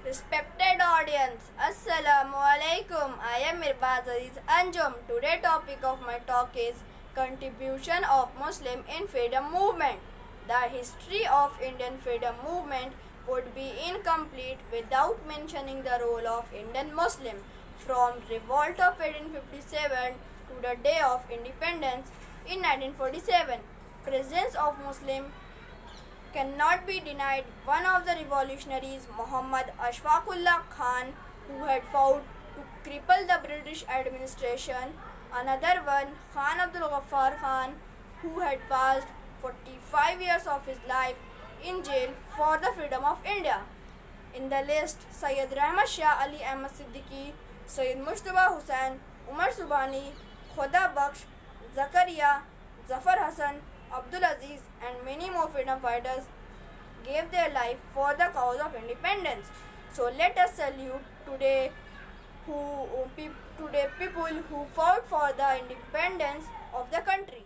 Respected audience, Assalamu alaikum. I am Mirbaz Aziz Anjum. Today topic of my talk is contribution of Muslim in freedom movement. The history of Indian freedom movement would be incomplete without mentioning the role of Indian Muslim from revolt of 1857 to the day of independence in 1947. Presence of Muslim cannot be denied. One of the revolutionaries, Muhammad Ashfaqullah Khan, who had fought to cripple the British administration. Another one, Khan Abdul Ghaffar Khan, who had passed 45 years of his life in jail for the freedom of India. In the list, Sayyid Rahmat Shah Ali Ahmad Siddiqui, Sayyid Mushtaba Hussain, Umar Subhani, Khuda Bakhsh, Zakaria, Zafar Hassan, Abdul Aziz and many more freedom fighters gave their life for the cause of independence. So let us salute today people who fought for the independence of the country.